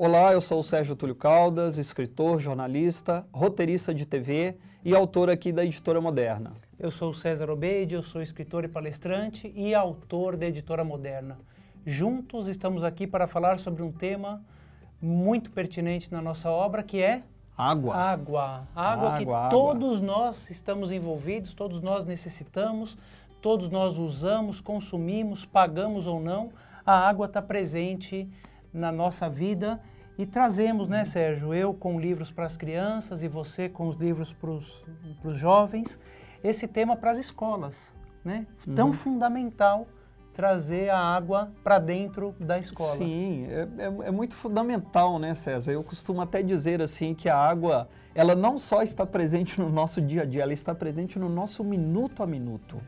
Olá, eu sou o Sérgio Túlio Caldas, escritor, jornalista, roteirista de TV e autor aqui da Editora Moderna. Eu sou o César Obeide, eu sou escritor e palestrante e autor da Editora Moderna. Juntos estamos aqui para falar sobre um tema muito pertinente na nossa obra, que é Água. Água que todos nós estamos envolvidos, todos nós necessitamos, todos nós usamos, consumimos, pagamos ou não. A água está presente na nossa vida e trazemos, né, Sérgio, eu com livros para as crianças e você com os livros para os jovens, esse tema para as escolas, né? Tão fundamental trazer a água para dentro da escola. Sim, é muito fundamental, né, César? Eu costumo até dizer assim que a água, ela não só está presente no nosso dia a dia, ela está presente no nosso minuto a minuto.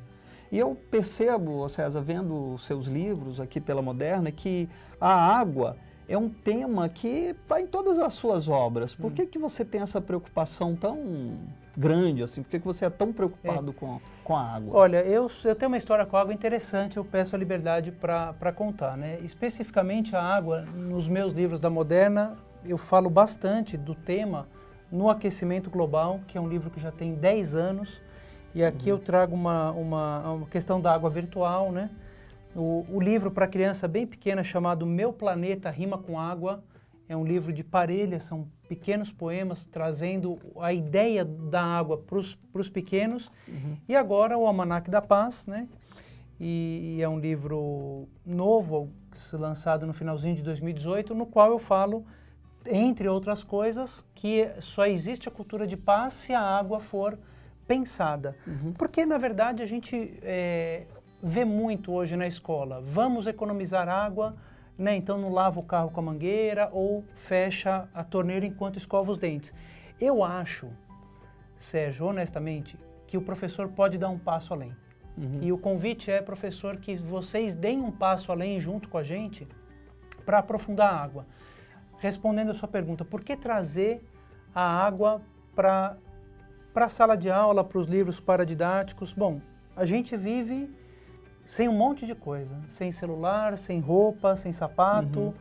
E eu percebo, César, vendo os seus livros aqui pela Moderna, que a água é um tema que está em todas as suas obras. Por que você tem essa preocupação tão grande assim? Por que você é tão preocupado com a água? Olha, eu tenho uma história com a água interessante, eu peço a liberdade para contar, né? Especificamente a água, nos meus livros da Moderna, eu falo bastante do tema no aquecimento global, que é um livro que já tem 10 anos, e aqui eu trago uma questão da água virtual, né? O livro para criança bem pequena chamado Meu Planeta Rima com Água, é um livro de parelha, são pequenos poemas trazendo a ideia da água para os pequenos. E agora o Almanaque da Paz, né? E é um livro novo, lançado no finalzinho de 2018, no qual eu falo, entre outras coisas, que só existe a cultura de paz se a água for pensada. Porque, na verdade, a gente vê muito hoje na escola, vamos economizar água, né? Então não lava o carro com a mangueira ou fecha a torneira enquanto escova os dentes. Eu acho, Sérgio, honestamente, que o professor pode dar um passo além. E o convite é, professor, que vocês deem um passo além junto com a gente para aprofundar a água. Respondendo a sua pergunta, por que trazer a água para a sala de aula, para os livros paradidáticos? Bom, a gente vive sem um monte de coisa, sem celular, sem roupa, sem sapato,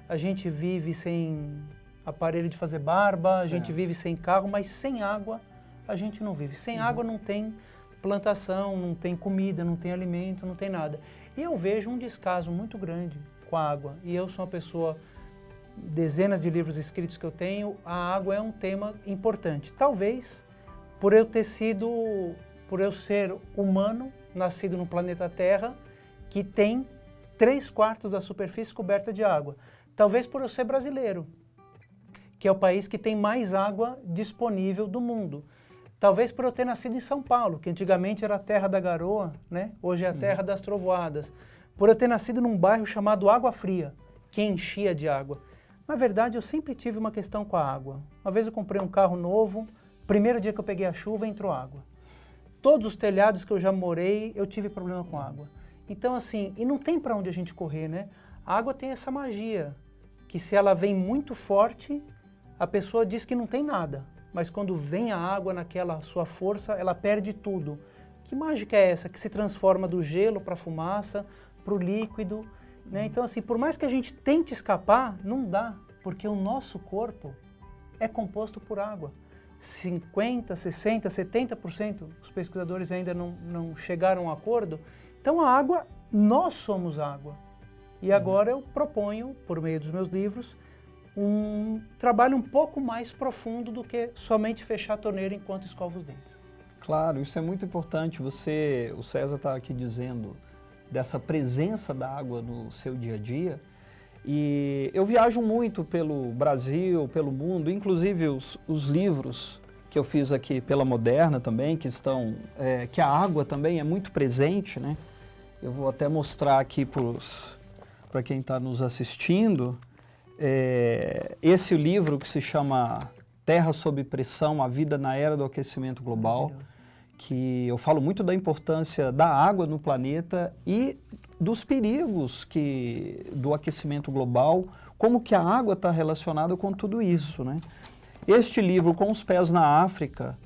a gente vive sem aparelho de fazer barba, a gente vive sem carro, mas sem água a gente não vive. Sem água não tem plantação, não tem comida, não tem alimento, não tem nada. E eu vejo um descaso muito grande com a água, e eu sou uma pessoa, dezenas de livros escritos que eu tenho, a água é um tema importante. Talvez por eu ser humano, nascido no planeta Terra, que tem 3/4 da superfície coberta de água. Talvez por eu ser brasileiro, que é o país que tem mais água disponível do mundo. Talvez por eu ter nascido em São Paulo, que antigamente era a terra da garoa, né? Hoje é a terra das trovoadas. Por eu ter nascido num bairro chamado Água Fria, que enchia de água. Na verdade, eu sempre tive uma questão com a água. Uma vez eu comprei um carro novo, primeiro dia que eu peguei a chuva, entrou água. Todos os telhados que eu já morei, eu tive problema com água. Então, assim, e não tem para onde a gente correr, né? A água tem essa magia, que se ela vem muito forte, a pessoa diz que não tem nada. Mas quando vem a água naquela sua força, ela perde tudo. Que mágica é essa? Que se transforma do gelo para a fumaça, para o líquido, né? Então, assim, por mais que a gente tente escapar, não dá, porque o nosso corpo é composto por água. 50%, 60%, 70%, os pesquisadores ainda não chegaram a um acordo. Então a água, nós somos água. E agora eu proponho, por meio dos meus livros, um trabalho um pouco mais profundo do que somente fechar a torneira enquanto escova os dentes. Claro, isso é muito importante. O César está aqui dizendo dessa presença da água no seu dia a dia. E eu viajo muito pelo Brasil, pelo mundo, inclusive os livros que eu fiz aqui pela Moderna também, que a água também é muito presente, né? Eu vou até mostrar aqui para quem está nos assistindo, esse livro que se chama Terra sob Pressão, a Vida na Era do Aquecimento Global, que eu falo muito da importância da água no planeta e dos perigos do aquecimento global, como que a água está relacionada com tudo isso, né? Este livro, Com os Pés na África,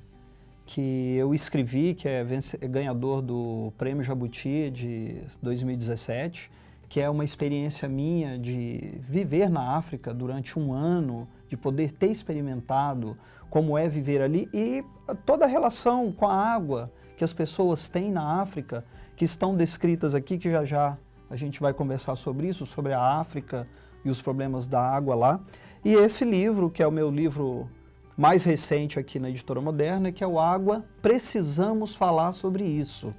que eu escrevi, que é ganhador do Prêmio Jabuti de 2017, que é uma experiência minha de viver na África durante um ano, de poder ter experimentado como é viver ali e toda a relação com a água que as pessoas têm na África, que estão descritas aqui, que já já a gente vai conversar sobre isso, sobre a África e os problemas da água lá. E esse livro, que é o meu livro mais recente aqui na Editora Moderna, que é o Água, Precisamos Falar Sobre Isso.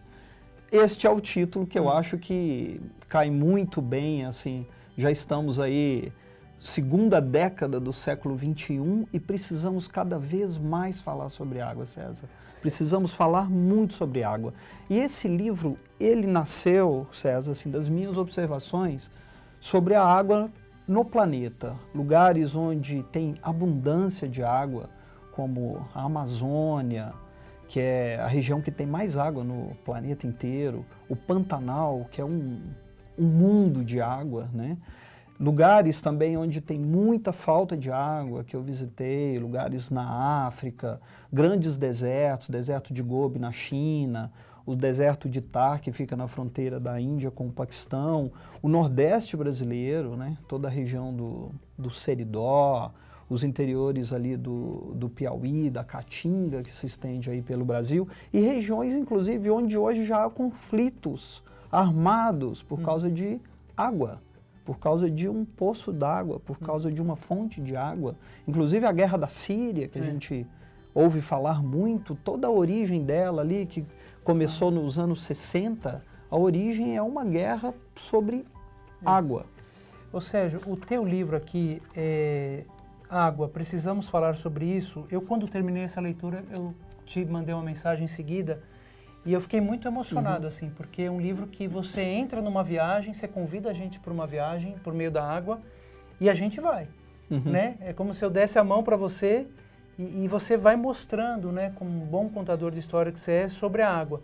Este é o título que eu acho que cai muito bem, assim, já estamos aí, segunda década do século XXI e precisamos cada vez mais falar sobre água, César. Precisamos falar muito sobre água. E esse livro, ele nasceu, César, assim, das minhas observações sobre a água no planeta. Lugares onde tem abundância de água, como a Amazônia, que é a região que tem mais água no planeta inteiro, o Pantanal, que é um mundo de água, né? Lugares também onde tem muita falta de água, que eu visitei, lugares na África, grandes desertos, deserto de Gobi na China, o deserto de Thar, que fica na fronteira da Índia com o Paquistão, o Nordeste brasileiro, né? Toda a região do Seridó, os interiores ali do Piauí, da Caatinga, que se estende aí pelo Brasil, e regiões, inclusive, onde hoje já há conflitos armados por causa de água, por causa de um poço d'água, por causa de uma fonte de água. Inclusive a guerra da Síria, que a gente ouve falar muito, toda a origem dela ali, que começou nos anos 60, a origem é uma guerra sobre água. Ô Sérgio, o teu livro aqui Água, Precisamos Falar Sobre Isso. Eu, quando terminei essa leitura, eu te mandei uma mensagem em seguida e eu fiquei muito emocionado, assim, porque é um livro que você entra numa viagem, você convida a gente para uma viagem por meio da água e a gente vai, né? É como se eu desse a mão para você e você vai mostrando, né, como um bom contador de história que você é, sobre a água.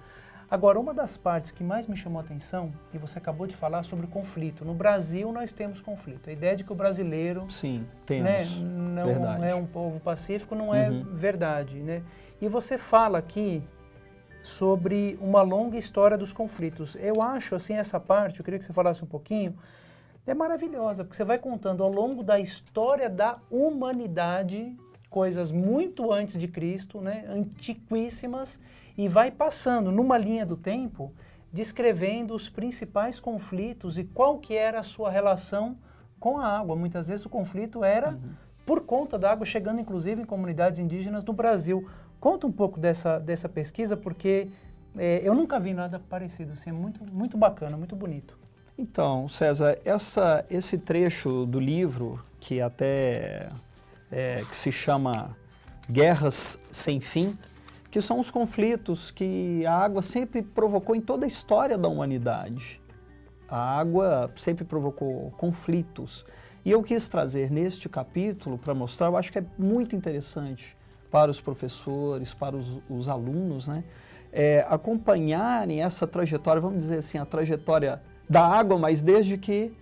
Agora, uma das partes que mais me chamou a atenção, e você acabou de falar sobre o conflito. No Brasil, nós temos conflito. A ideia de que o brasileiro, sim, temos, né, não é um povo pacífico não é verdade, né? E você fala aqui sobre uma longa história dos conflitos. Eu acho, assim, essa parte, eu queria que você falasse um pouquinho, é maravilhosa, porque você vai contando ao longo da história da humanidade, coisas muito antes de Cristo, né, antiquíssimas, e vai passando numa linha do tempo, descrevendo os principais conflitos e qual que era a sua relação com a água. Muitas vezes o conflito era por conta da água, chegando inclusive em comunidades indígenas no Brasil. Conta um pouco dessa pesquisa, porque eu nunca vi nada parecido, assim, é muito bacana, muito bonito. Então, César, esse trecho do livro, que até que se chama Guerras Sem Fim, que são os conflitos que a água sempre provocou em toda a história da humanidade. A água sempre provocou conflitos. E eu quis trazer neste capítulo para mostrar, eu acho que é muito interessante para os professores, para os alunos, né, acompanharem essa trajetória, vamos dizer assim, a trajetória da água, mas desde que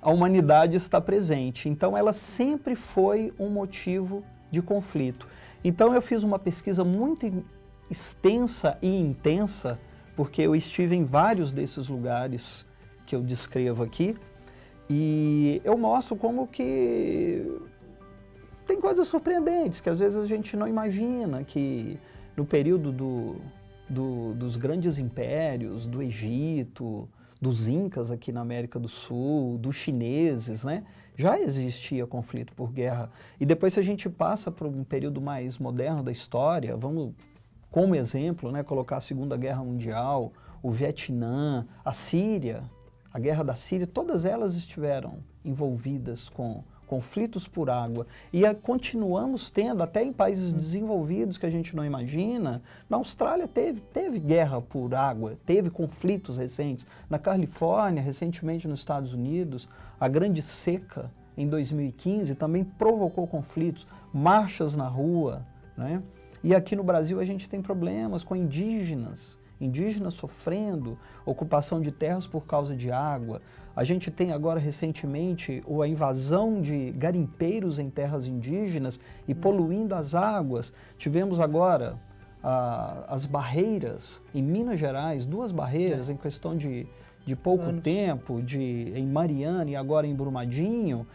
a humanidade está presente. Então, ela sempre foi um motivo de conflito. Então, eu fiz uma pesquisa muito extensa e intensa, porque eu estive em vários desses lugares que eu descrevo aqui, e eu mostro como que tem coisas surpreendentes, que às vezes a gente não imagina, que no período dos grandes impérios, do Egito, dos Incas aqui na América do Sul, dos chineses, né? Já existia conflito por guerra. E depois, se a gente passa para um período mais moderno da história, vamos, como exemplo, né, colocar a Segunda Guerra Mundial, o Vietnã, a Síria, a Guerra da Síria, todas elas estiveram envolvidas com conflitos por água. E continuamos tendo, até em países desenvolvidos que a gente não imagina, na Austrália teve guerra por água, teve conflitos recentes. Na Califórnia, recentemente nos Estados Unidos, a grande seca em 2015 também provocou conflitos, marchas na rua, né? E aqui no Brasil a gente tem problemas com indígenas sofrendo ocupação de terras por causa de água. A gente tem agora recentemente a invasão de garimpeiros em terras indígenas e poluindo as águas. Tivemos agora as barreiras em Minas Gerais, 2 barreiras em questão de de pouco Anos. tempo, em Mariana e agora em Brumadinho,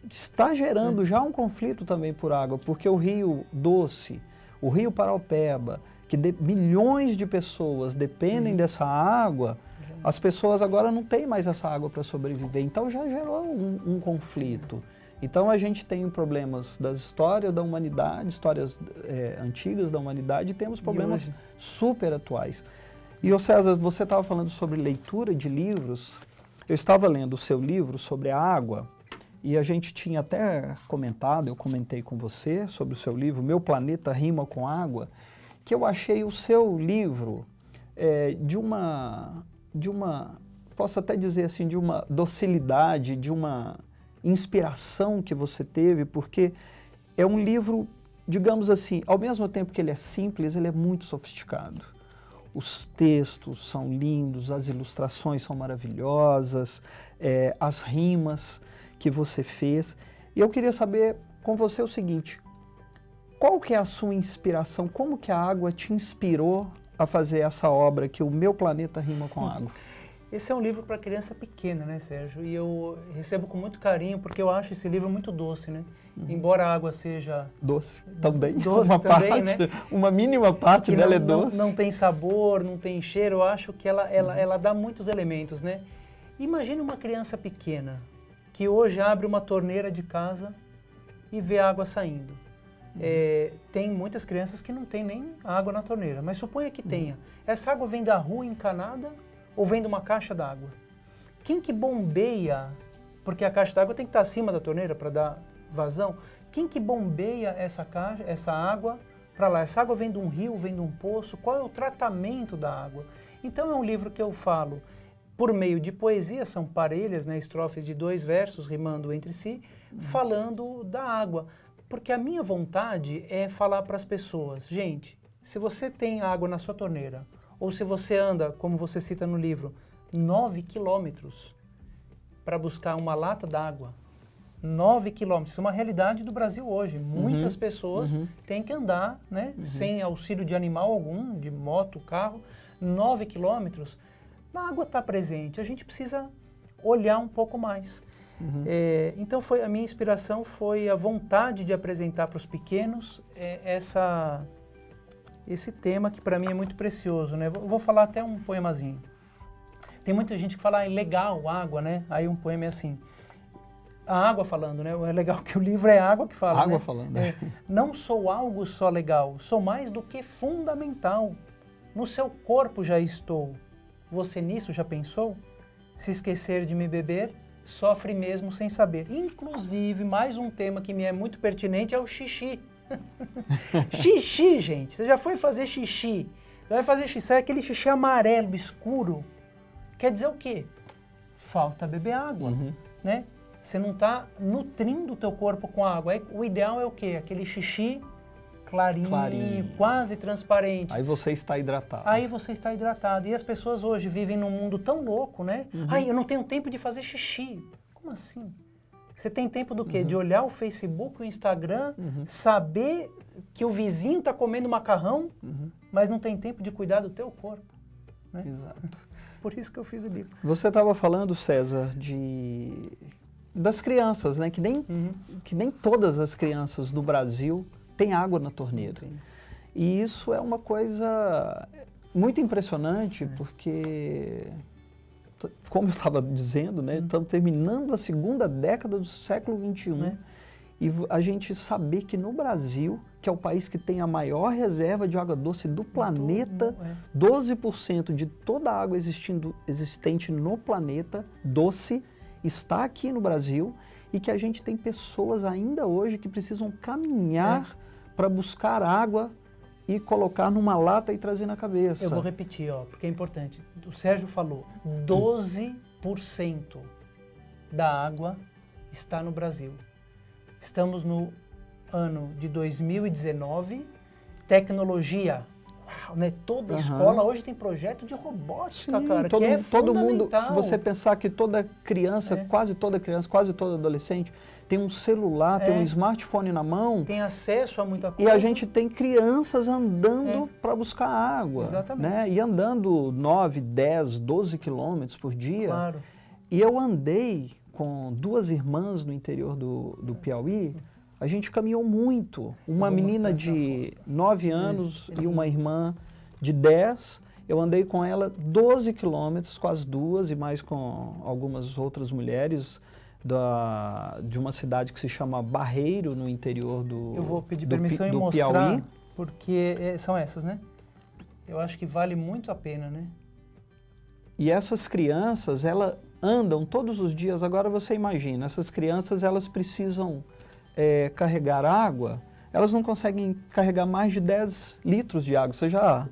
está gerando já um conflito também por água, porque o Rio Doce, o Rio Paraopeba, que milhões de pessoas dependem dessa água, as pessoas agora não têm mais essa água para sobreviver. Então já gerou um conflito. Então a gente tem problemas das histórias da humanidade, histórias antigas da humanidade, e temos problemas super atuais. E, ô César, você estava falando sobre leitura de livros. Eu estava lendo o seu livro sobre a água, e a gente tinha até comentado, eu comentei com você sobre o seu livro, Meu Planeta Rima com Água, que eu achei o seu livro de uma, posso até dizer assim, de uma docilidade, de uma inspiração que você teve, porque é um livro, digamos assim, ao mesmo tempo que ele é simples, ele é muito sofisticado. Os textos são lindos, as ilustrações são maravilhosas, as rimas que você fez. E eu queria saber com você o seguinte, qual que é a sua inspiração? Como que a água te inspirou a fazer essa obra que o Meu Planeta Rima com Água? Esse é um livro para criança pequena, né, Sérgio? E eu recebo com muito carinho, porque eu acho esse livro muito doce, né? Embora a água seja... Doce também. Doce uma também, parte, né? Uma mínima parte que dela não, é doce. Não tem sabor, não tem cheiro. Eu acho que ela dá muitos elementos, né? Imagine uma criança pequena que hoje abre uma torneira de casa e vê a água saindo. Tem muitas crianças que não tem nem água na torneira, mas suponha que tenha. Essa água vem da rua encanada ou vem de uma caixa d'água? Quem que bombeia, porque a caixa d'água tem que estar acima da torneira para dar vazão, quem que bombeia essa água para lá? Essa água vem de um rio, vem de um poço? Qual é o tratamento da água? Então é um livro que eu falo por meio de poesia, são parelhas, né, estrofes de 2 versos rimando entre si, falando da água. Porque a minha vontade é falar para as pessoas, gente, se você tem água na sua torneira, ou se você anda, como você cita no livro, 9 quilômetros para buscar uma lata d'água, 9 quilômetros, isso é uma realidade do Brasil hoje. Muitas pessoas têm que andar, né, sem auxílio de animal algum, de moto, carro, 9 quilômetros. A água está presente, a gente precisa olhar um pouco mais. Então a minha inspiração foi a vontade de apresentar para os pequenos esse tema que para mim é muito precioso, né? Vou falar até um poemazinho. Tem muita gente que fala, legal, água, né? Aí um poema é assim, a água falando, né? É legal que o livro é água que fala, água né? falando. Não sou algo só legal, sou mais do que fundamental. No seu corpo já estou. Você nisso já pensou? Se esquecer de me beber, sofre mesmo sem saber. Inclusive, mais um tema que me é muito pertinente é o xixi. Xixi, gente. Você já foi fazer xixi? Você vai fazer xixi, sai aquele xixi amarelo, escuro. Quer dizer o quê? Falta beber água, né? Você não está nutrindo o teu corpo com água. O ideal é o quê? Aquele xixi clarinho, quase transparente. Aí você está hidratado. Aí você está hidratado. E as pessoas hoje vivem num mundo tão louco, né? Eu não tenho tempo de fazer xixi. Como assim? Você tem tempo do quê? De olhar o Facebook, o Instagram, saber que o vizinho está comendo macarrão, mas não tem tempo de cuidar do teu corpo. Né? Exato. Por isso que eu fiz o livro. Você estava falando, César, das crianças, né? Que nem todas as crianças do Brasil têm água na torneira. E isso é uma coisa muito impressionante, porque, como eu estava dizendo, né, estamos terminando a segunda década do século XXI, e a gente saber que no Brasil, que é o país que tem a maior reserva de água doce do planeta, 12% de toda a água existente no planeta, doce, está aqui no Brasil, e que a gente tem pessoas ainda hoje que precisam caminhar para buscar água e colocar numa lata e trazer na cabeça. Eu vou repetir, porque é importante. O Sérgio falou, 12% da água está no Brasil. Estamos no ano de 2019, tecnologia, uau, né? Toda escola hoje tem projeto de robótica, Sim, cara, todo, que é todo mundo, fundamental. se você pensar que toda criança, quase todo adolescente, tem um celular, tem um smartphone na mão. Tem acesso a muita coisa. E a gente tem crianças andando para buscar água. Exatamente. Né? E andando 9, 10, 12 quilômetros por dia. Claro. E eu andei com 2 irmãs no interior do Piauí. A gente caminhou muito. Uma menina de 9 anos e uma irmã de 10. Eu andei com ela 12 quilômetros, com as duas, e mais com algumas outras mulheres de uma cidade que se chama Barreiro, no interior do Eu vou pedir permissão e mostrar, Piauí. Porque são essas, né? Eu acho que vale muito a pena, né? E essas crianças, elas andam todos os dias. Agora você imagina, essas crianças, elas precisam carregar água, elas não conseguem carregar mais de 10 litros de água. Você já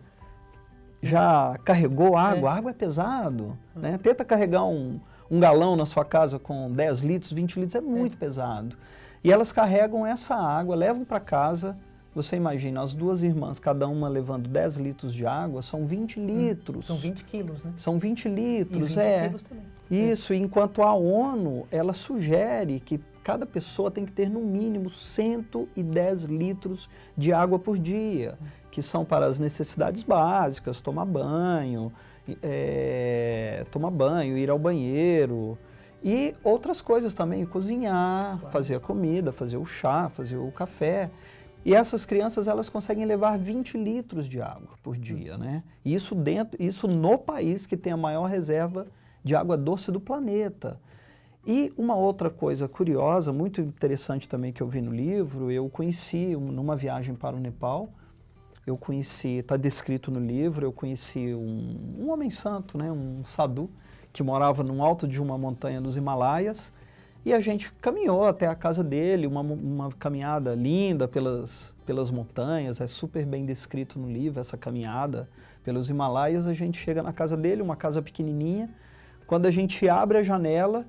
carregou água? A água é pesado, né? Tenta carregar um galão na sua casa com 10 litros, 20 litros, é muito pesado. E elas carregam essa água, levam para casa. Você imagina, as 2 irmãs, cada uma levando 10 litros de água, são 20 litros. São 20 quilos, né? São 20 litros, e 20 quilos também. Isso, enquanto a ONU, ela sugere que cada pessoa tem que ter no mínimo 110 litros de água por dia, que são para as necessidades básicas, tomar banho, ir ao banheiro e outras coisas também, cozinhar, fazer a comida, fazer o chá, fazer o café. E essas crianças, elas conseguem levar 20 litros de água por dia, né? Isso no país que tem a maior reserva de água doce do planeta. E uma outra coisa curiosa, muito interessante também que eu vi no livro, eu conheci numa viagem para o Nepal, está descrito no livro, eu conheci um homem santo, né, um sadhu, que morava no alto de uma montanha nos Himalaias, e a gente caminhou até a casa dele, uma caminhada linda pelas montanhas, é super bem descrito no livro essa caminhada pelos Himalaias. A gente chega na casa dele, uma casa pequenininha, quando a gente abre a janela,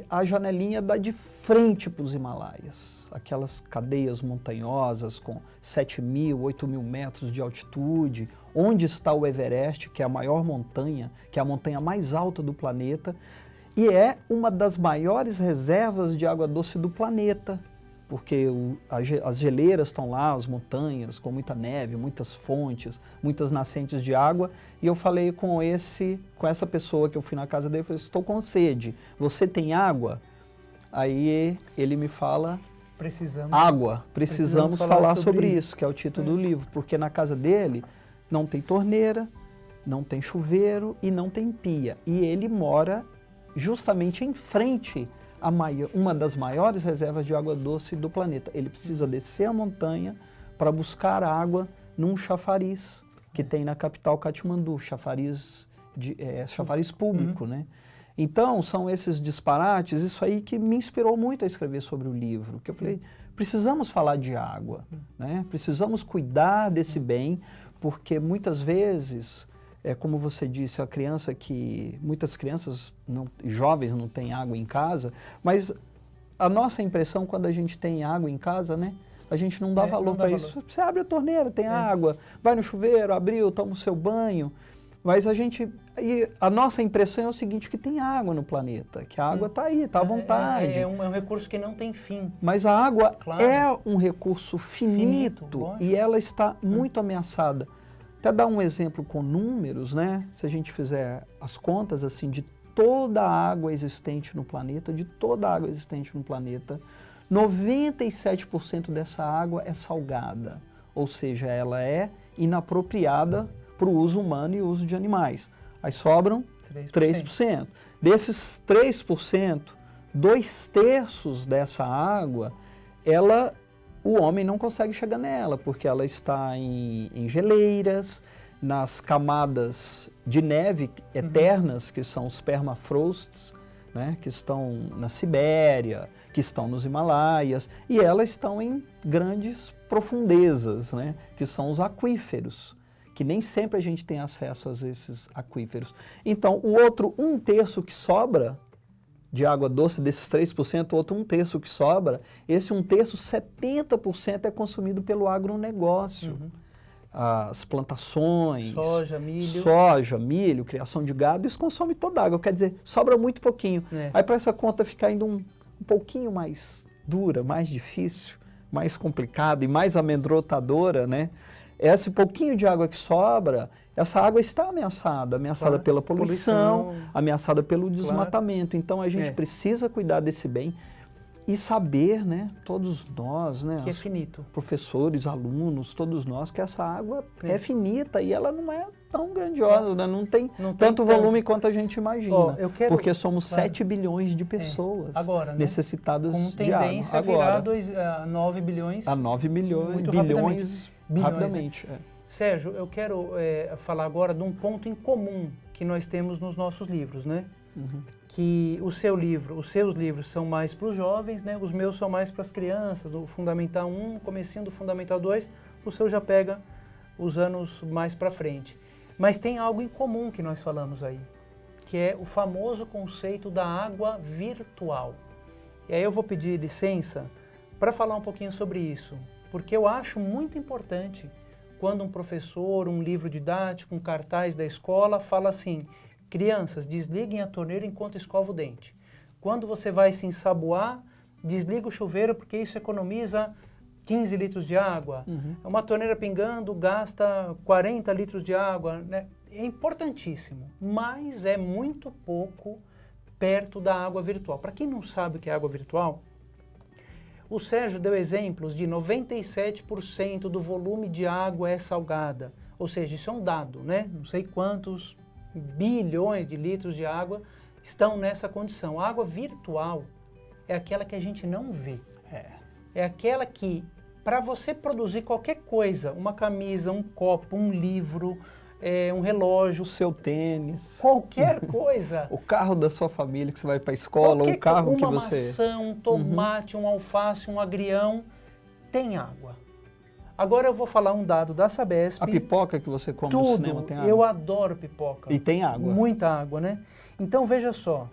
a janelinha dá de frente para os Himalaias, aquelas cadeias montanhosas com 7.000, 8.000 metros de altitude, onde está o Everest, que é a maior montanha, que é a montanha mais alta do planeta, e é uma das maiores reservas de água doce do planeta, porque as geleiras estão lá, as montanhas, com muita neve, muitas fontes, muitas nascentes de água. E eu falei com essa pessoa que eu fui na casa dele, eu falei, estou com sede, você tem água? Aí ele me fala, precisamos falar sobre isso, que é o título do livro, porque na casa dele não tem torneira, não tem chuveiro e não tem pia. E ele mora justamente em frente uma das maiores reservas de água doce do planeta. Ele precisa descer a montanha para buscar água num chafariz que tem na capital Katmandu, chafariz público, né? Então, são esses disparates, isso aí que me inspirou muito a escrever sobre o livro, que eu falei, precisamos falar de água, né? Precisamos cuidar desse bem, porque muitas vezes, como você disse, muitas crianças, jovens não têm água em casa, mas a nossa impressão quando a gente tem água em casa, né? A gente não dá valor para isso. Você abre a torneira, tem água, vai no chuveiro, abriu, toma o seu banho. Mas a nossa impressão é o seguinte, que tem água no planeta, que a água está aí, está à vontade. É um recurso que não tem fim. Mas a água é um recurso finito e ela está muito ameaçada. Até dar um exemplo com números, né? Se a gente fizer as contas assim de toda a água existente no planeta, 97% dessa água é salgada, ou seja, ela é inapropriada para o uso humano e uso de animais. Aí sobram 3%. Desses 3%, 2/3 dessa água, o homem não consegue chegar nela, porque ela está em geleiras, nas camadas de neve eternas, que são os permafrosts, né, que estão na Sibéria, que estão nos Himalaias, e elas estão em grandes profundezas, né, que são os aquíferos, que nem sempre a gente tem acesso a esses aquíferos. Então, o outro 1/3 que sobra de água doce, desses 3%, o outro 1/3 que sobra, esse 1/3, 70% é consumido pelo agronegócio. as plantações, soja, milho, criação de gado, isso consome toda a água, quer dizer, sobra muito pouquinho. Aí para essa conta ficar ainda um pouquinho mais dura, mais difícil, mais complicada e mais amedrontadora, né? Esse pouquinho de água que sobra, essa água está ameaçada Claro. pela poluição, Poluição. ameaçada pelo desmatamento. Então a gente precisa cuidar desse bem e saber, né, todos nós, né, que é finito. professores, alunos, todos nós, que essa água é finita e ela não é tão grandiosa, né? Não tem tanto volume quanto a gente imagina, porque somos 7 bilhões de pessoas agora, né, necessitadas com de água. tendência a virar a 9 bilhões. A 9 bilhões, muito bilhões rapidamente. Né? Sérgio, eu quero falar agora de um ponto em comum que nós temos nos nossos livros, né? Que os seus livros são mais para os jovens, né? Os meus são mais para as crianças, do Fundamental 1, comecinho do Fundamental 2, o seu já pega os anos mais para frente. Mas tem algo em comum que nós falamos aí, que é o famoso conceito da água virtual. E aí eu vou pedir licença para falar um pouquinho sobre isso, porque eu acho muito importante quando um professor, um livro didático, um cartaz da escola fala assim: crianças, desliguem a torneira enquanto escova o dente. Quando você vai se ensaboar, desliga o chuveiro porque isso economiza 15 litros de água. Uma torneira pingando gasta 40 litros de água, né? É importantíssimo, mas é muito pouco perto da água virtual. Para quem não sabe o que é água virtual, o Sérgio deu exemplos de 97% do volume de água é salgada. Ou seja, isso é um dado, né? Não sei quantos bilhões de litros de água estão nessa condição. A água virtual é aquela que a gente não vê. É aquela que, para você produzir qualquer coisa, uma camisa, um copo, um livro, um relógio, o seu tênis, qualquer coisa, o carro da sua família que você vai para a escola, o carro que você... Uma maçã, um tomate, um alface, um agrião, tem água. Agora eu vou falar um dado da Sabesp. A pipoca que você come no cinema tem água? Eu adoro pipoca. E tem água? Muita água, né? Então veja só,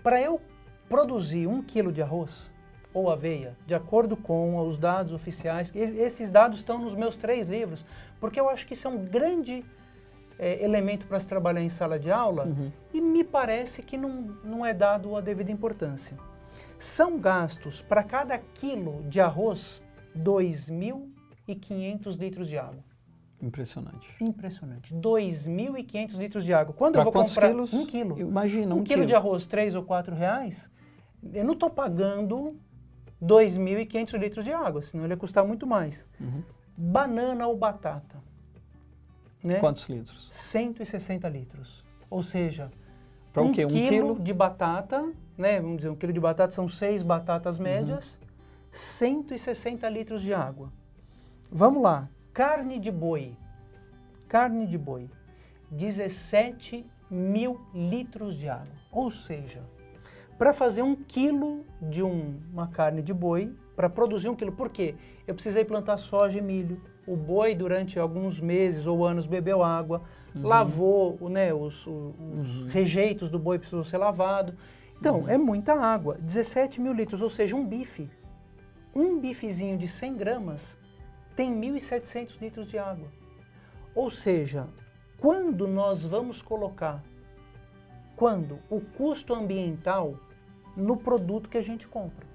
para eu produzir 1 quilo de arroz ou aveia, de acordo com os dados oficiais, esses dados estão nos meus 3 livros, porque eu acho que isso é um grande elemento para se trabalhar em sala de aula e me parece que não é dado a devida importância. São gastos para cada quilo de arroz 2.500 litros de água. Impressionante. Impressionante. 2.500 litros de água. Quando pra eu vou comprar quilos? 1 quilo, Imagina, 1 quilo de arroz, 3 ou 4 reais, eu não estou pagando 2.500 litros de água, senão ele ia custar muito mais. Banana ou batata. Né? Quantos litros? 160 litros. Ou seja, para o quê? 1 quilo de batata, né? Vamos dizer, 1 quilo de batata são 6 batatas médias, 160 litros de água. Vamos lá. Carne de boi. Carne de boi. 17 mil litros de água. Ou seja, para fazer 1 quilo de uma carne de boi, para produzir 1 quilo, por quê? Eu precisei plantar soja e milho. O boi, durante alguns meses ou anos, bebeu água, lavou, né, os rejeitos do boi precisou ser lavado. Então, é muita água. 17 mil litros, ou seja, um bife. Um bifezinho de 100 gramas tem 1.700 litros de água. Ou seja, quando nós vamos colocar o custo ambiental no produto que a gente compra.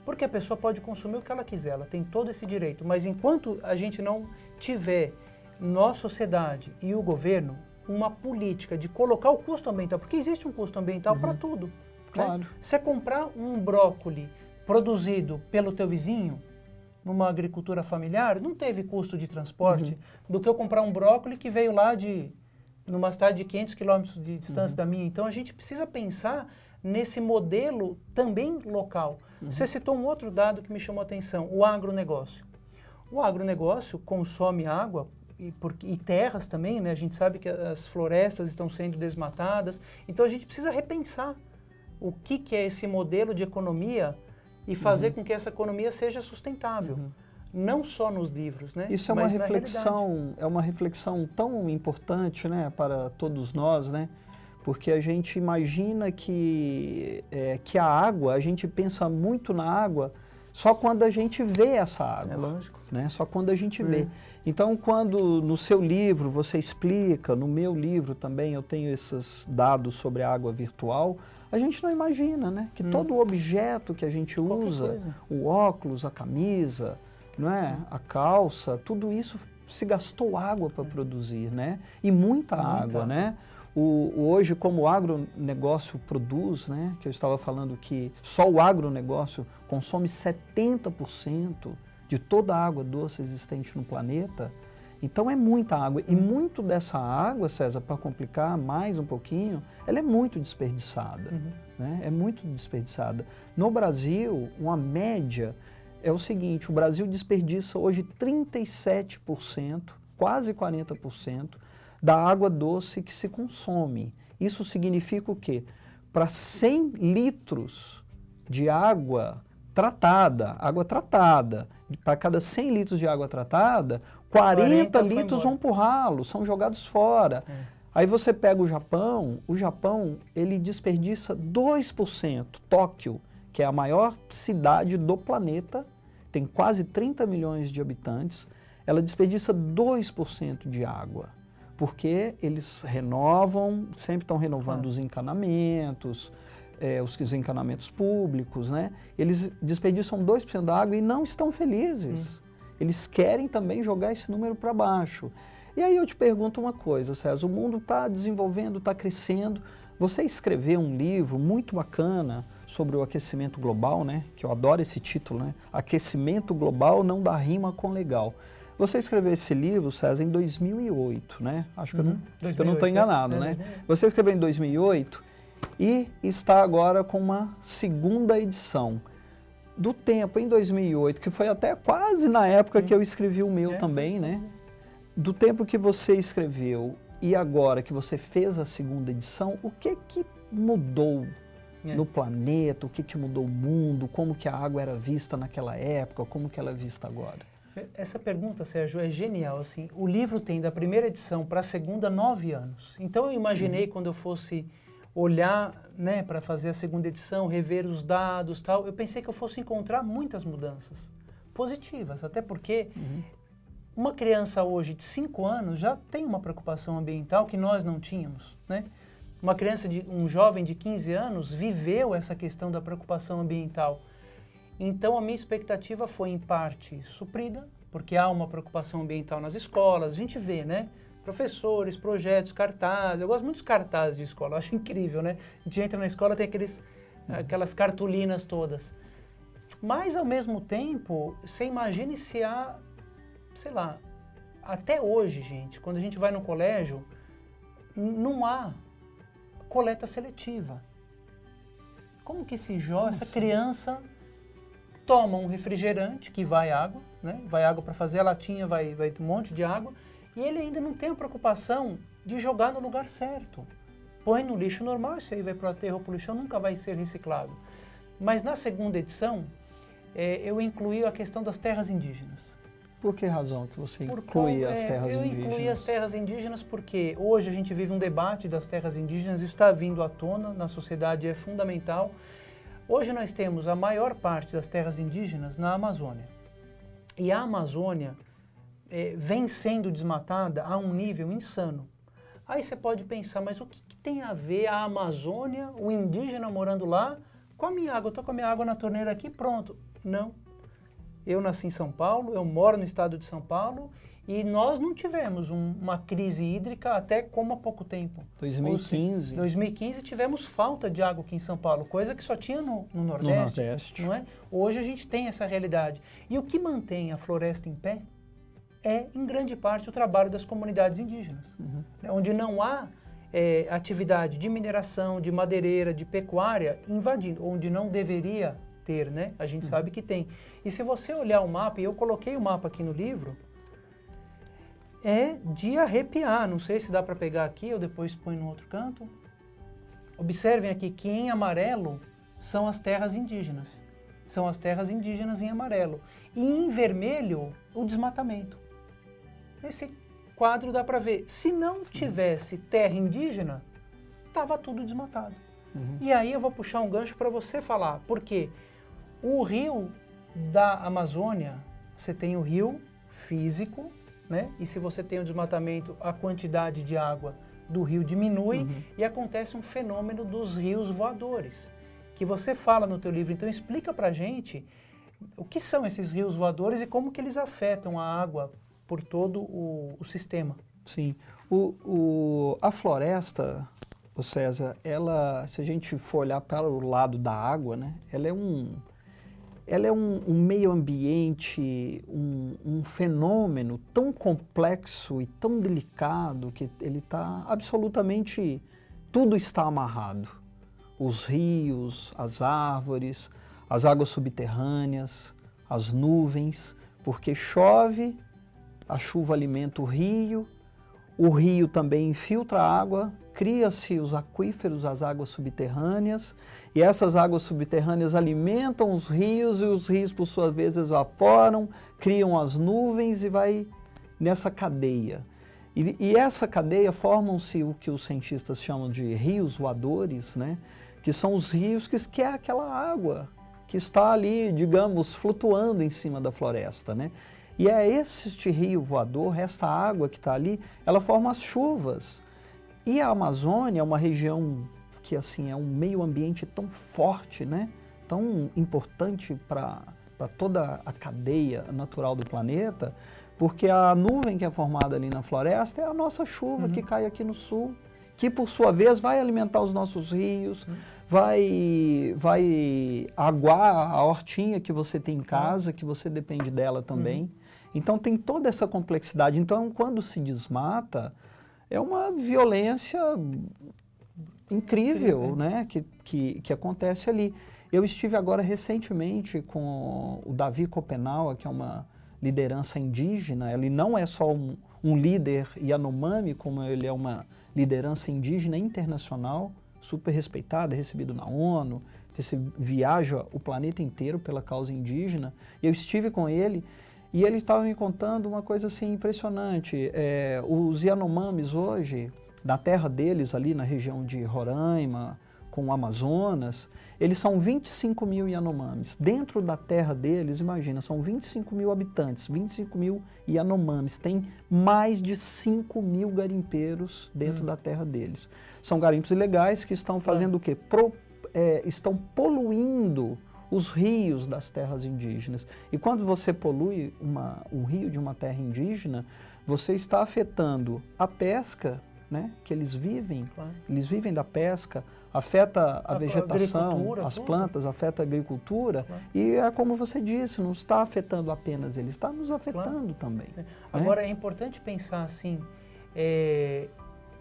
Porque a pessoa pode consumir o que ela quiser, ela tem todo esse direito, mas enquanto a gente não tiver, nossa sociedade e o governo, uma política de colocar o custo ambiental, porque existe um custo ambiental para tudo. Claro. Né? Você comprar um brócoli produzido pelo teu vizinho, numa agricultura familiar, não teve custo de transporte do que eu comprar um brócoli que veio lá numa cidade de 500 quilômetros de distância da minha. Então a gente precisa pensar nesse modelo também local. Você citou um outro dado que me chamou a atenção, o agronegócio. O agronegócio consome água e terras também, né? A gente sabe que as florestas estão sendo desmatadas, então a gente precisa repensar o que é esse modelo de economia e fazer com que essa economia seja sustentável. Não só nos livros, né? Isso é uma reflexão tão importante, né, para todos nós, né? Porque a gente imagina que a água, a gente pensa muito na água só quando a gente vê essa água. É lógico. Né? Só quando a gente vê. Então, quando no seu livro você explica, no meu livro também eu tenho esses dados sobre a água virtual, a gente não imagina, né? Que todo objeto que a gente usa, o óculos, a camisa, não é? A calça, tudo isso se gastou água para produzir, né? E muita água, né? Hoje, como o agronegócio produz, né? Que eu estava falando que só o agronegócio consome 70% de toda a água doce existente no planeta, então é muita água. E muito dessa água, César, para complicar mais um pouquinho, ela é muito desperdiçada. Né? É muito desperdiçada. No Brasil, uma média é o seguinte, o Brasil desperdiça hoje 37%, quase 40%, da água doce que se consome. Isso significa o quê? Para 100 litros de água tratada, para cada 100 litros de água tratada, 40 litros vão para o ralo, são jogados fora. Aí você pega o Japão ele desperdiça 2%. Tóquio, que é a maior cidade do planeta, tem quase 30 milhões de habitantes, ela desperdiça 2% de água, porque eles renovam, sempre estão renovando os encanamentos, os encanamentos públicos, né? Eles desperdiçam 2% da água e não estão felizes. Eles querem também jogar esse número para baixo. E aí eu te pergunto uma coisa, César, o mundo está desenvolvendo, está crescendo. Você escreveu um livro muito bacana sobre o aquecimento global, né? Que eu adoro esse título, né? Aquecimento global não dá rima com legal. Você escreveu esse livro, César, em 2008, né? Acho que eu não estou enganado, né? Você escreveu em 2008 e está agora com uma segunda edição. Do tempo, em 2008, que foi até quase na época que eu escrevi o meu também, né? Do tempo que você escreveu e agora que você fez a segunda edição, o que mudou no planeta, o que mudou o mundo, como que a água era vista naquela época, como que ela é vista agora? Essa pergunta, Sérgio, é genial. Assim, o livro tem da primeira edição para a segunda 9 anos. Então eu imaginei quando eu fosse olhar, né, para fazer a segunda edição, rever os dados, tal, eu pensei que eu fosse encontrar muitas mudanças positivas, até porque uma criança hoje de 5 anos já tem uma preocupação ambiental que nós não tínhamos, né? Um jovem de 15 anos viveu essa questão da preocupação ambiental. Então a minha expectativa foi em parte suprida, porque há uma preocupação ambiental nas escolas, a gente vê, né? Professores, projetos, cartazes. Eu gosto muito dos cartazes de escola, eu acho incrível, né? A gente entra na escola, tem aquelas cartolinas todas. Mas, ao mesmo tempo, você imagine se há, sei lá, até hoje, gente, quando a gente vai no colégio, não há coleta seletiva. Como que essa criança toma um refrigerante, que vai água, né? Vai água para fazer a latinha, vai um monte de água, e ele ainda não tem a preocupação de jogar no lugar certo. Põe no lixo normal, isso aí vai para o aterro ou para o lixão, nunca vai ser reciclado. Mas na segunda edição, eu incluí a questão das terras indígenas. Por que razão que você inclui as terras indígenas? Eu incluí as terras indígenas porque hoje a gente vive um debate das terras indígenas, isso está vindo à tona, na sociedade é fundamental. Hoje nós temos a maior parte das terras indígenas na Amazônia. E a Amazônia vem sendo desmatada a um nível insano. Aí você pode pensar, mas o que tem a ver a Amazônia, o indígena morando lá, com a minha água? Eu estou com a minha água na torneira aqui, pronto. Não. Eu nasci em São Paulo, eu moro no estado de São Paulo e nós não tivemos uma crise hídrica até como há pouco tempo. 2015. Em 2015 tivemos falta de água aqui em São Paulo, coisa que só tinha no Nordeste. Não é? Hoje a gente tem essa realidade. E o que mantém a floresta em pé é, em grande parte, o trabalho das comunidades indígenas, onde não há atividade de mineração, de madeireira, de pecuária invadindo, onde não deveria ter, né? A gente sabe que tem. E se você olhar o mapa, e eu coloquei o mapa aqui no livro, é de arrepiar. Não sei se dá para pegar aqui ou depois põe no outro canto. Observem aqui que em amarelo são as terras indígenas. São as terras indígenas em amarelo. E em vermelho, o desmatamento. Esse quadro dá para ver. Se não tivesse terra indígena, estava tudo desmatado. E aí eu vou puxar um gancho para você falar, porque o rio da Amazônia, você tem o rio físico, né? E se você tem o desmatamento, a quantidade de água do rio diminui e acontece um fenômeno dos rios voadores, que você fala no teu livro. Então explica pra gente o que são esses rios voadores e como que eles afetam a água por todo o sistema. Sim. A floresta, o César, ela, se a gente for olhar para o lado da água, né, ela é um meio ambiente, um fenômeno tão complexo e tão delicado que ele está absolutamente, tudo está amarrado. Os rios, as árvores, as águas subterrâneas, as nuvens, porque chove, a chuva alimenta o rio também infiltra a água, cria-se os aquíferos, as águas subterrâneas, e essas águas subterrâneas alimentam os rios, e os rios, por sua vez, evaporam, criam as nuvens e vai nessa cadeia. E essa cadeia formam-se o que os cientistas chamam de rios voadores, né? Que são os rios que é aquela água que está ali, digamos, flutuando em cima da floresta, né? E é este rio voador, esta água que está ali, ela forma as chuvas. E a Amazônia é uma região que assim é um meio ambiente tão forte, né? Tão importante para toda a cadeia natural do planeta, porque a nuvem que é formada ali na floresta é a nossa chuva que cai aqui no sul, que por sua vez vai alimentar os nossos rios, vai aguar a hortinha que você tem em casa, que você depende dela também. Então tem toda essa complexidade. Então quando se desmata, é uma violência incrível, né, que acontece ali. Eu estive agora recentemente com o Davi Copenau, que é uma liderança indígena. Ele não é só um líder Yanomami, como ele é uma liderança indígena internacional, super respeitado, recebido na ONU, viaja o planeta inteiro pela causa indígena. Eu estive com ele e ele estava me contando uma coisa assim impressionante. Os Yanomamis hoje, na terra deles, ali na região de Roraima, com o Amazonas, eles são 25 mil Yanomamis. Dentro da terra deles, imagina, são 25 mil habitantes, 25 mil Yanomamis. Tem mais de 5 mil garimpeiros dentro da terra deles. São garimpos ilegais que estão fazendo o quê? Estão poluindo os rios das terras indígenas. E quando você polui um rio de uma terra indígena, você está afetando a pesca, né, que eles vivem da pesca, afeta a vegetação, as plantas, afeta a agricultura, e é como você disse, não está afetando apenas eles, está nos afetando também. Agora é importante pensar assim,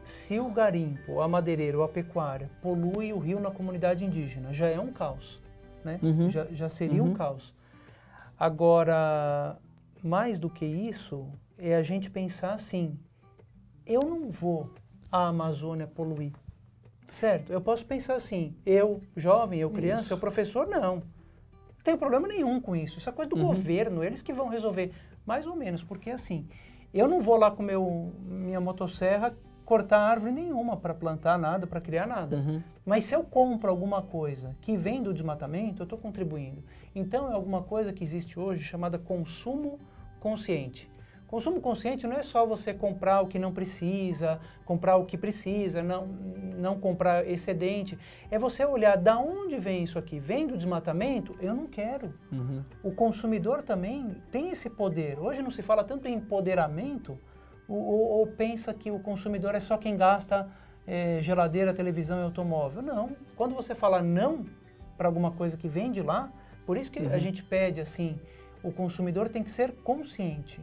se o garimpo, a madeireira ou a pecuária polui o rio na comunidade indígena, já é um caos, né? Já seria um caos. Agora, mais do que isso, é a gente pensar assim, eu não vou à Amazônia poluir, certo? Eu posso pensar assim, eu jovem, eu criança, eu professor, não tenho problema nenhum com isso. Isso é coisa do governo, eles que vão resolver, mais ou menos, porque assim, eu não vou lá com minha motosserra cortar árvore nenhuma para plantar nada, para criar nada. Mas se eu compro alguma coisa que vem do desmatamento, eu estou contribuindo. Então é alguma coisa que existe hoje chamada consumo consciente. Consumo consciente não é só você comprar o que não precisa, comprar o que precisa, não comprar excedente. É você olhar da onde vem isso aqui. Vem do desmatamento? Eu não quero. O consumidor também tem esse poder. Hoje não se fala tanto em empoderamento, ou pensa que o consumidor é só quem gasta geladeira, televisão e automóvel. Não. Quando você fala não para alguma coisa que vem de lá, por isso que a gente pede assim, o consumidor tem que ser consciente.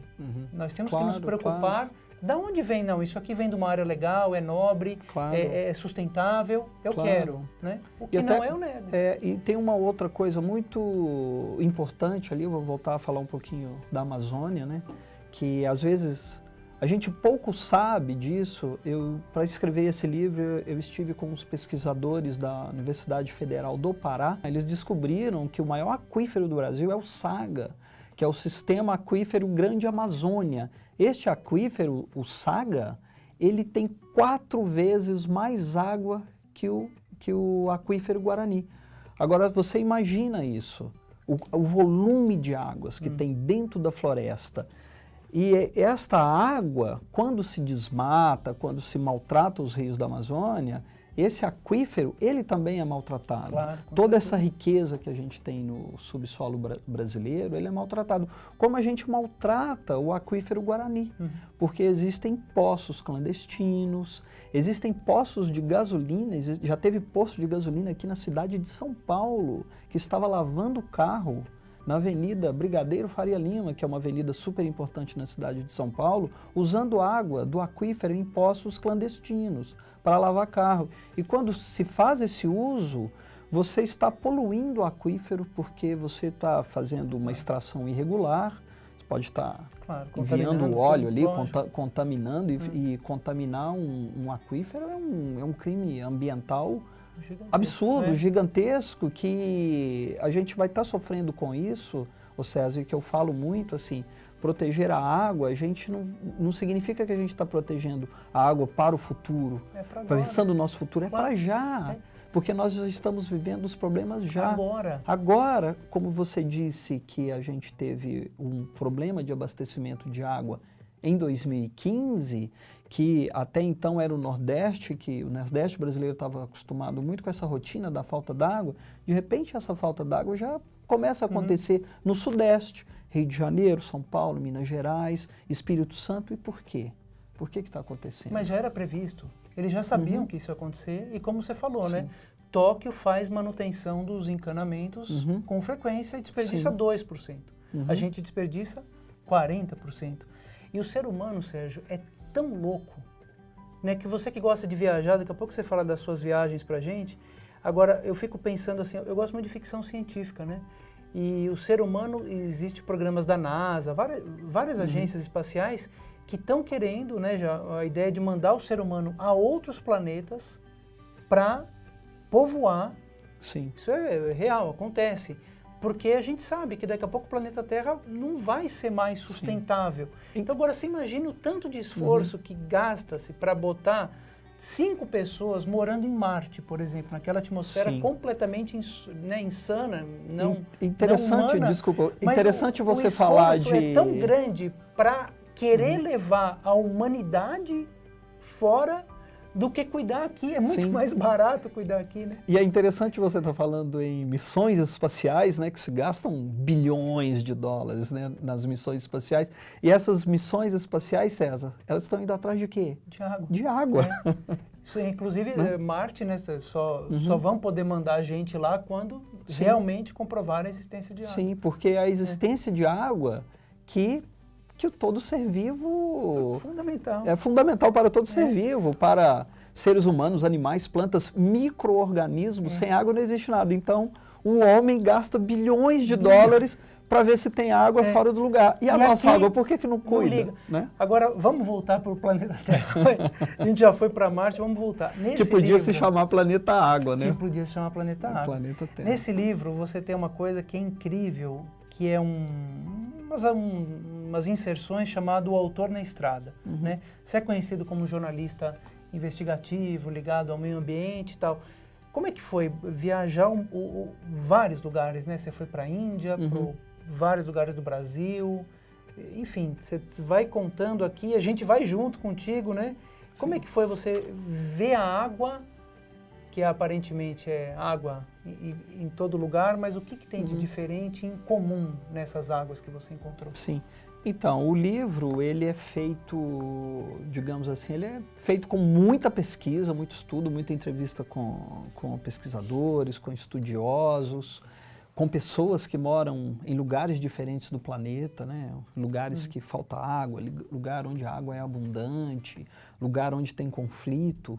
Nós temos que nos preocupar, da onde vem? Não, isso aqui vem de uma área legal, é nobre, é sustentável, eu quero. Né? O que não é, eu nego. E tem uma outra coisa muito importante ali, eu vou voltar a falar um pouquinho da Amazônia, né? Que às vezes a gente pouco sabe disso. Para escrever esse livro, eu estive com os pesquisadores da Universidade Federal do Pará. Eles descobriram que o maior aquífero do Brasil é o Saga, que é o Sistema Aquífero Grande Amazônia. Este aquífero, o Saga, ele tem 4 vezes mais água que o aquífero Guarani. Agora, você imagina isso. o volume de águas que tem dentro da floresta. E esta água, quando se desmata, quando se maltrata os rios da Amazônia, esse aquífero, ele também é maltratado. Claro, Toda essa riqueza que a gente tem no subsolo brasileiro, ele é maltratado. Como a gente maltrata o aquífero Guarani. Porque existem poços clandestinos, existem poços de gasolina, já teve poço de gasolina aqui na cidade de São Paulo, que estava lavando o carro na Avenida Brigadeiro Faria Lima, que é uma avenida super importante na cidade de São Paulo, usando água do aquífero em poços clandestinos para lavar carro. E quando se faz esse uso, você está poluindo o aquífero porque você está fazendo uma extração irregular, você pode estar enviando o óleo ali, contaminando, e contaminar um aquífero é um crime ambiental absurdo, gigantesco, que a gente vai estar sofrendo com isso, ô César, e que eu falo muito, assim, proteger a água, a gente não significa que a gente está protegendo a água para o futuro, pensando no nosso futuro, é para já, porque nós já estamos vivendo os problemas já. Agora, como você disse que a gente teve um problema de abastecimento de água em 2015, que até então era o Nordeste, que o Nordeste brasileiro estava acostumado muito com essa rotina da falta d'água, de repente essa falta d'água já começa a acontecer no Sudeste, Rio de Janeiro, São Paulo, Minas Gerais, Espírito Santo. E por quê? Por que está acontecendo? Mas já era previsto, eles já sabiam que isso ia acontecer e como você falou, né? Tóquio faz manutenção dos encanamentos com frequência e desperdiça 2%. A gente desperdiça 40%. E o ser humano, Sérgio, é tão louco, né, que você que gosta de viajar, daqui a pouco você fala das suas viagens pra gente. Agora, eu fico pensando assim, eu gosto muito de ficção científica, né? E o ser humano, existe programas da NASA, várias agências espaciais que estão querendo, né, já a ideia de mandar o ser humano a outros planetas para povoar. Sim. Isso é real, acontece. Porque a gente sabe que daqui a pouco o planeta Terra não vai ser mais sustentável. Então agora você imagina o tanto de esforço que gasta-se para botar 5 pessoas morando em Marte, por exemplo, naquela atmosfera completamente insana, interessante, não humana, desculpa, interessante você falar de... O esforço é tão grande para querer levar a humanidade fora do que cuidar aqui. É muito mais barato cuidar aqui, né? E é interessante você estar falando em missões espaciais, né, que se gastam bilhões de dólares, né, nas missões espaciais. E essas missões espaciais, César, elas estão indo atrás de quê? De água. De água. Isso, inclusive, Marte, né, só vão poder mandar gente lá quando realmente comprovar a existência de água. Sim, porque a existência de água que todo ser vivo é fundamental para todo ser vivo, para seres humanos, animais, plantas, micro-organismos. Sem água não existe nada. Então, o homem gasta bilhões de dólares para ver se tem água fora do lugar. E a nossa água, por que não cuida? Né? Agora, vamos voltar para o planeta Terra. A gente já foi para Marte, vamos voltar. Que podia se chamar Planeta Água, né? Que podia se chamar Planeta Água. Planeta Terra. Nesse livro, você tem uma coisa que é incrível, que é umas inserções chamado O Autor na Estrada. Né? Você é conhecido como um jornalista investigativo, ligado ao meio ambiente e tal. Como é que foi viajar vários lugares, né? Você foi para a Índia, para vários lugares do Brasil, enfim, você vai contando aqui, a gente vai junto contigo, né? Como é que foi você ver a água, que aparentemente é água em todo lugar, mas o que tem de diferente, em comum nessas águas que você encontrou? Sim. Então, o livro, ele é feito, digamos assim, ele é feito com muita pesquisa, muito estudo, muita entrevista com pesquisadores, com estudiosos, com pessoas que moram em lugares diferentes do planeta, né? Lugares que falta água, lugar onde a água é abundante, lugar onde tem conflito.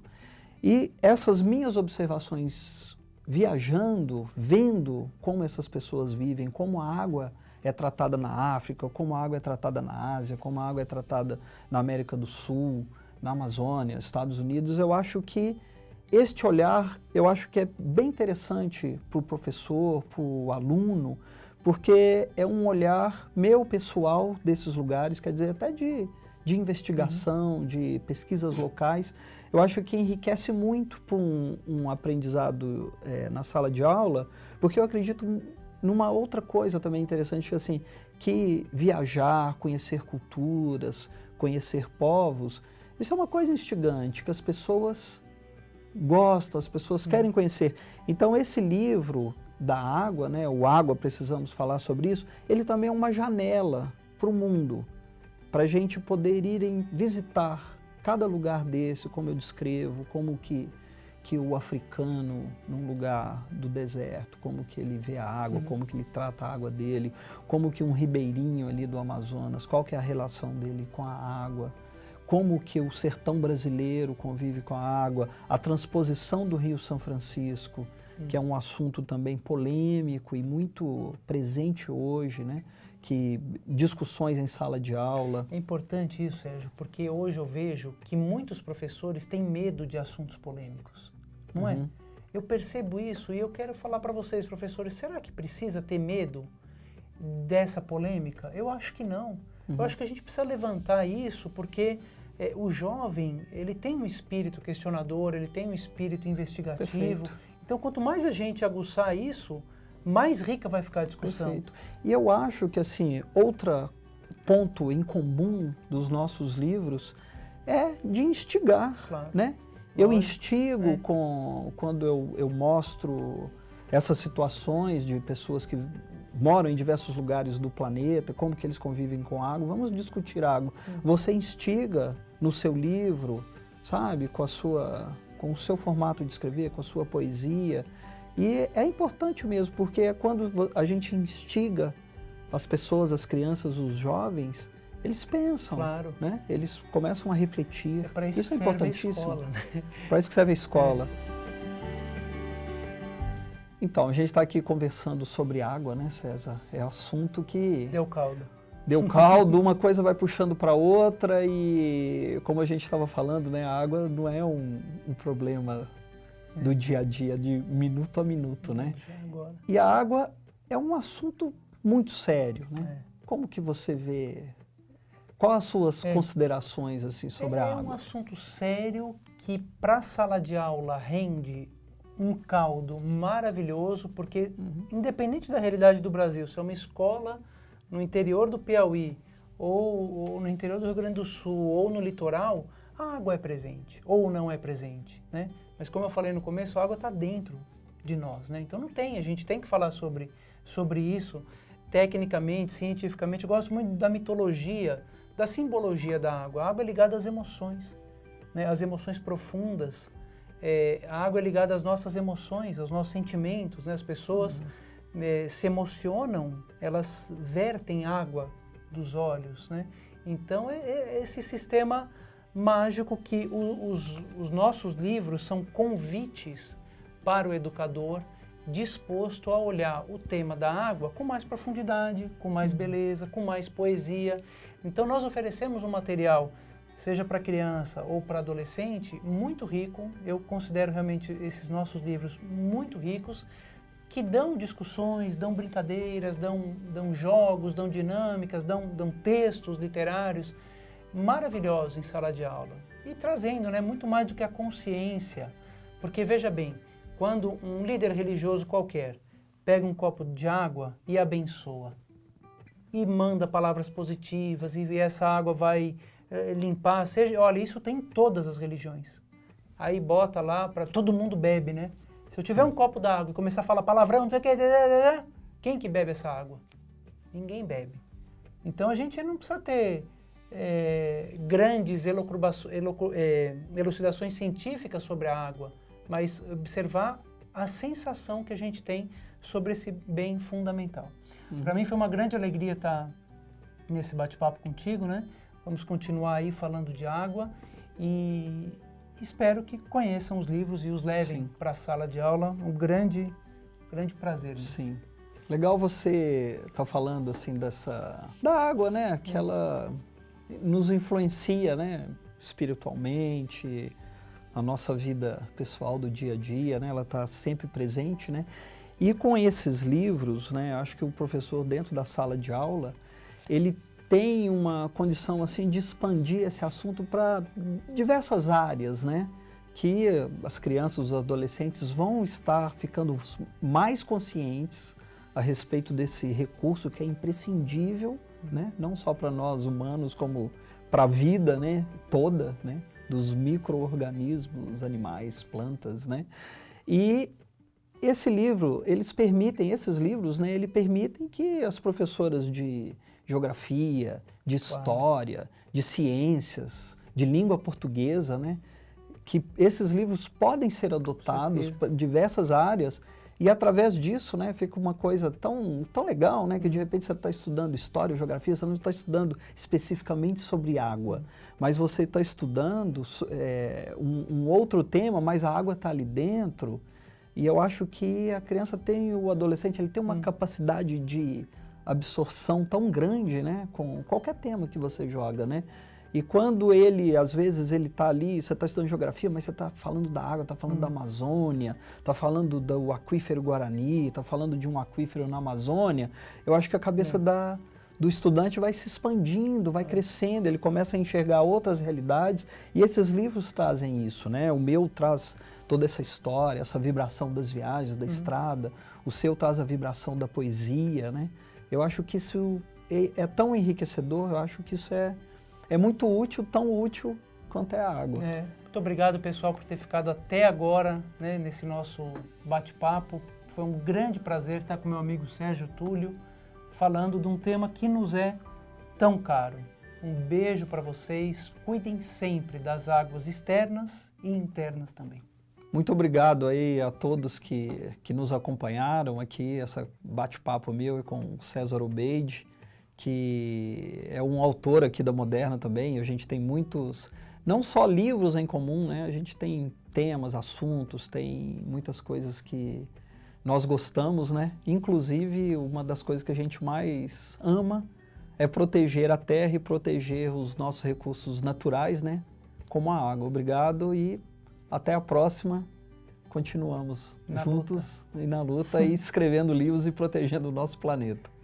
E essas minhas observações viajando, vendo como essas pessoas vivem, como a água é tratada na África, como a água é tratada na Ásia, como a água é tratada na América do Sul, na Amazônia, Estados Unidos, eu acho que este olhar, eu acho que é bem interessante para o professor, para o aluno, porque é um olhar meu, pessoal, desses lugares, quer dizer, até de investigação, de pesquisas locais. Eu acho que enriquece muito para um aprendizado na sala de aula, porque eu acredito numa outra coisa também interessante, assim, que viajar, conhecer culturas, conhecer povos, isso é uma coisa instigante, que as pessoas gostam, as pessoas querem conhecer. Então esse livro da água, né, o Água, precisamos falar sobre isso, ele também é uma janela para o mundo, para a gente poder ir visitar cada lugar desse, como eu descrevo, como que o africano, num lugar do deserto, como que ele vê a água, como que ele trata a água dele, como que um ribeirinho ali do Amazonas, qual que é a relação dele com a água, como que o sertão brasileiro convive com a água, a transposição do Rio São Francisco, que é um assunto também polêmico e muito presente hoje, né? Que discussões em sala de aula. É importante isso, Sérgio, porque hoje eu vejo que muitos professores têm medo de assuntos polêmicos, não é? Eu percebo isso e eu quero falar para vocês, professores, será que precisa ter medo dessa polêmica? Eu acho que não. Eu acho que a gente precisa levantar isso porque o jovem, ele tem um espírito questionador, ele tem um espírito investigativo. Perfeito. Então, quanto mais a gente aguçar isso, mais rica vai ficar a discussão. Perfeito. E eu acho que, assim, outro ponto em comum dos nossos livros é de instigar, Claro. né? Eu instigo quando eu mostro essas situações de pessoas que moram em diversos lugares do planeta, como que eles convivem com água, vamos discutir água. Você instiga no seu livro, sabe, com o seu formato de escrever, com a sua poesia. E é importante mesmo, porque é quando a gente instiga as pessoas, as crianças, os jovens, eles pensam, Claro. né? Eles começam a refletir. É para isso, Isso é que serve a importantíssimo. escola, né? Para isso que serve a escola. Então, a gente está aqui conversando sobre água, né, César? É assunto que Deu caldo. deu caldo, uma coisa vai puxando para outra e, como a gente estava falando, né, a água não é um problema do dia a dia, de minuto a minuto, né? Agora. E a água é um assunto muito sério, né? É. Como que você vê? Quais as suas considerações assim sobre a É água? um assunto sério que para a sala de aula rende um caldo maravilhoso, porque independente da realidade do Brasil, se é uma escola no interior do Piauí, ou no interior do Rio Grande do Sul, ou no litoral, a água é presente, ou não é presente, né? Mas como eu falei no começo, a água está dentro de nós, né? Então a gente tem que falar sobre isso, tecnicamente, cientificamente. Eu gosto muito da mitologia, da simbologia da água. A água é ligada às emoções, né? Às emoções profundas. A água é ligada às nossas emoções, aos nossos sentimentos, né? As pessoas se emocionam, elas vertem água dos olhos, né? Então é esse sistema mágico que os nossos livros são convites para o educador disposto a olhar o tema da água com mais profundidade, com mais beleza, com mais poesia. Então nós oferecemos um material, seja para criança ou para adolescente, muito rico. Eu considero realmente esses nossos livros muito ricos, que dão discussões, dão brincadeiras, dão jogos, dão dinâmicas, dão textos literários maravilhosos em sala de aula. E trazendo, né, muito mais do que a consciência. Porque veja bem, quando um líder religioso qualquer pega um copo de água e abençoa, e manda palavras positivas, e essa água vai limpar, olha, isso tem em todas as religiões. Aí bota lá para todo mundo bebe, né? Se eu tiver um copo d'água e começar a falar palavrão, não sei o que, quem que bebe essa água? Ninguém bebe. Então a gente não precisa ter grandes elucidações científicas sobre a água, mas observar a sensação que a gente tem sobre esse bem fundamental. Para mim foi uma grande alegria estar nesse bate-papo contigo, né? Vamos continuar aí falando de água e espero que conheçam os livros e os levem para a sala de aula. Um grande prazer. Né? Sim. Legal você estar falando assim da água, né? Que ela nos influencia, né? Espiritualmente, a nossa vida pessoal do dia a dia, né? Ela está sempre presente, né? E com esses livros, né? Acho que o professor dentro da sala de aula, ele tem uma condição assim de expandir esse assunto para diversas áreas, né? Que as crianças, os adolescentes vão estar ficando mais conscientes a respeito desse recurso que é imprescindível, né? Não só para nós humanos, como para a vida, né? Toda, né? Dos micro-organismos, animais, plantas, né? E esse livro, esses livros, né? Eles permitem que as professoras de geografia, de história, de ciências, de língua portuguesa, né? Que esses livros podem ser adotados para diversas áreas e através disso, né, fica uma coisa tão legal, né, que de repente você está estudando história, geografia, você não está estudando especificamente sobre água, mas você está estudando um outro tema, mas a água está ali dentro. E eu acho que a criança o adolescente, ele tem uma capacidade de absorção tão grande, né, com qualquer tema que você joga, né? E quando às vezes ele está ali, você está estudando geografia, mas você está falando da água, está falando da Amazônia, está falando do aquífero Guarani, está falando de um aquífero na Amazônia, eu acho que a cabeça do estudante vai se expandindo, vai crescendo, ele começa a enxergar outras realidades, e esses livros trazem isso, né? O meu traz toda essa história, essa vibração das viagens, da estrada, o seu traz a vibração da poesia, né? Eu acho que isso é tão enriquecedor, eu acho que isso é muito útil, tão útil quanto é a água. Muito obrigado, pessoal, por ter ficado até agora, né, nesse nosso bate-papo. Foi um grande prazer estar com meu amigo Sérgio Túlio, falando de um tema que nos é tão caro. Um beijo para vocês, cuidem sempre das águas externas e internas também. Muito obrigado aí a todos que nos acompanharam aqui, essa bate-papo meu com o César Obeide, que é um autor aqui da Moderna também. A gente tem muitos, não só livros em comum, né? A gente tem temas, assuntos, tem muitas coisas que nós gostamos, né? Inclusive, uma das coisas que a gente mais ama é proteger a terra e proteger os nossos recursos naturais, né? Como a água. Obrigado e até a próxima. Continuamos juntos e na luta e escrevendo livros e protegendo o nosso planeta.